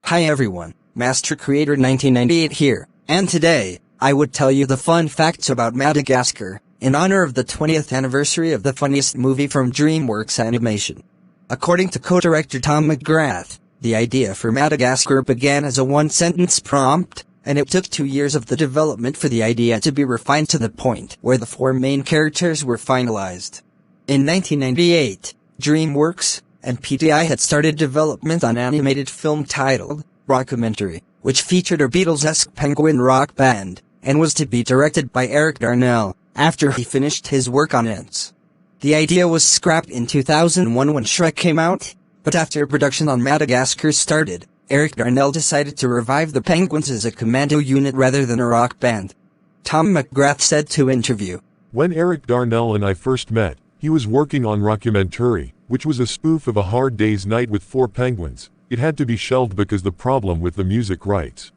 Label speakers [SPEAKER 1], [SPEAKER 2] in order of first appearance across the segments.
[SPEAKER 1] Hi everyone, Master Creator 1998 here, and today, I would tell you the fun facts about Madagascar, in honor of the 20th anniversary of the funniest movie from DreamWorks Animation. According to co-director Tom McGrath, the idea for Madagascar began as a one-sentence prompt, and it took 2 years of the development for the idea to be refined to the point where the 4 main characters were finalized. In 1998, DreamWorks and PTI had started development on an animated film titled Rockumentary, which featured a Beatles-esque penguin rock band, and was to be directed by Eric Darnell, after he finished his work on Ants. The idea was scrapped in 2001 when Shrek came out, but after production on Madagascar started, Eric Darnell decided to revive the penguins as a commando unit rather than a rock band. Tom McGrath said to Interview,
[SPEAKER 2] "When Eric Darnell and I first met, he was working on Rockumentary, which was a spoof of A Hard Day's Night with 4 penguins. It had to be shelved because the problem with the music rights.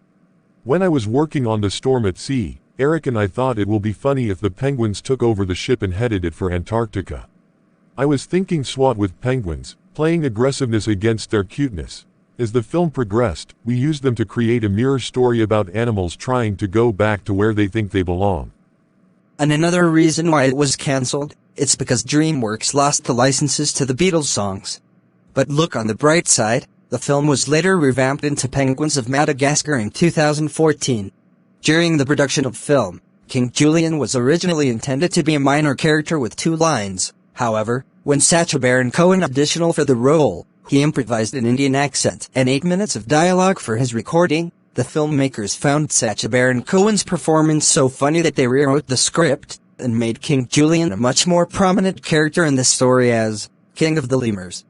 [SPEAKER 2] When I was working on The Storm at Sea, Eric and I thought it will be funny if the penguins took over the ship and headed it for Antarctica. I was thinking SWAT with penguins, playing aggressiveness against their cuteness. As the film progressed, we used them to create a mirror story about animals trying to go back to where they think they belong."
[SPEAKER 1] And another reason why it was cancelled, it's because DreamWorks lost the licenses to the Beatles songs. But look on the bright side, the film was later revamped into Penguins of Madagascar in 2014. During the production of film, King Julian was originally intended to be a minor character with 2 lines. However, when Sacha Baron Cohen auditioned for the role, he improvised an Indian accent and 8 minutes of dialogue for his recording. The filmmakers found Sacha Baron Cohen's performance so funny that they rewrote the script and made King Julian a much more prominent character in the story as King of the Lemurs.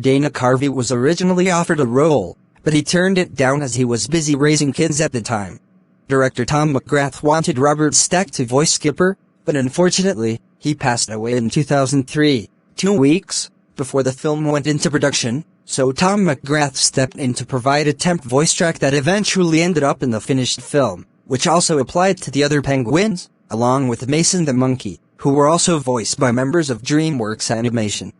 [SPEAKER 1] Dana Carvey was originally offered a role, but he turned it down as he was busy raising kids at the time. Director Tom McGrath wanted Robert Stack to voice Skipper, but unfortunately, he passed away in 2003, 2 weeks before the film went into production, so Tom McGrath stepped in to provide a temp voice track that eventually ended up in the finished film, which also applied to the other penguins, along with Mason the monkey, who were also voiced by members of DreamWorks Animation.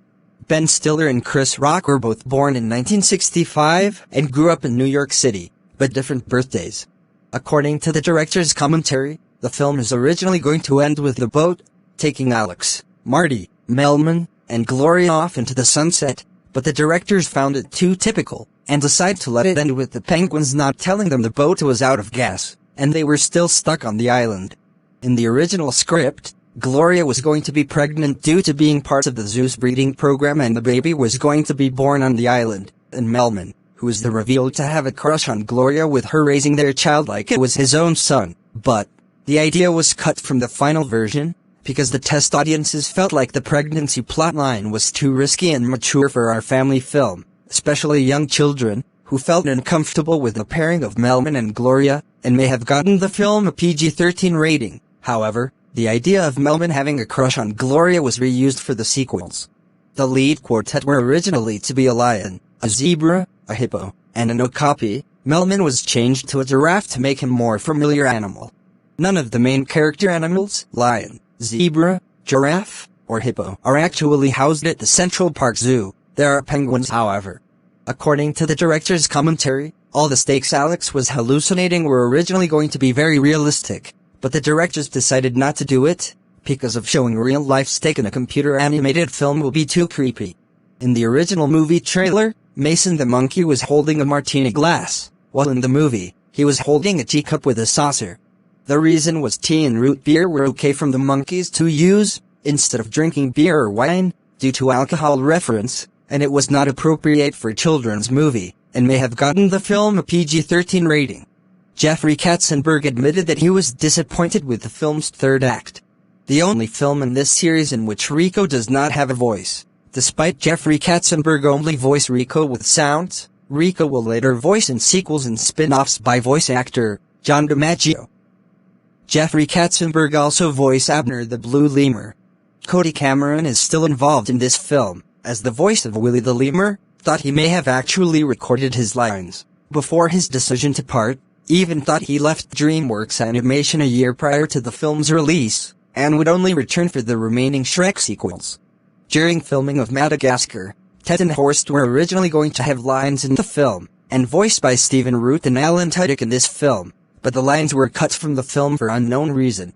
[SPEAKER 1] Ben Stiller and Chris Rock were both born in 1965 and grew up in New York City, but different birthdays. According to the director's commentary, the film is originally going to end with the boat taking Alex, Marty, Melman, and Gloria off into the sunset, but the directors found it too typical, and decided to let it end with the penguins not telling them the boat was out of gas, and they were still stuck on the island. In the original script, Gloria was going to be pregnant due to being part of the Zeus breeding program, and the baby was going to be born on the island, and Melman, who is revealed to have a crush on Gloria with her raising their child like it was his own son. But the idea was cut from the final version, because the test audiences felt like the pregnancy plotline was too risky and mature for our family film, especially young children, who felt uncomfortable with the pairing of Melman and Gloria, and may have gotten the film a PG-13 rating. However, the idea of Melman having a crush on Gloria was reused for the sequels. The lead quartet were originally to be a lion, a zebra, a hippo, and an okapi. Melman was changed to a giraffe to make him more familiar animal. None of the main character animals, lion, zebra, giraffe, or hippo, are actually housed at the Central Park Zoo. There are penguins, however. According to the director's commentary, all the stakes Alex was hallucinating were originally going to be very realistic, but the directors decided not to do it, because of showing real-life stake in a computer-animated film will be too creepy. In the original movie trailer, Mason the monkey was holding a martini glass, while in the movie, he was holding a teacup with a saucer. The reason was tea and root beer were okay from the monkeys to use, instead of drinking beer or wine, due to alcohol reference, and it was not appropriate for a children's movie, and may have gotten the film a PG-13 rating. Jeffrey Katzenberg admitted that he was disappointed with the film's third act, the only film in this series in which Rico does not have a voice. Despite Jeffrey Katzenberg only voice Rico with sounds, Rico will later voice in sequels and spin-offs by voice actor John DiMaggio. Jeffrey Katzenberg also voiced Abner the Blue Lemur. Cody Cameron is still involved in this film, as the voice of Willie the Lemur, thought he may have actually recorded his lines before his decision to part, even thought he left DreamWorks Animation a year prior to the film's release, and would only return for the remaining Shrek sequels. During filming of Madagascar, Ted and Horst were originally going to have lines in the film, and voiced by Stephen Root and Alan Tudyk in this film, but the lines were cut from the film for unknown reason.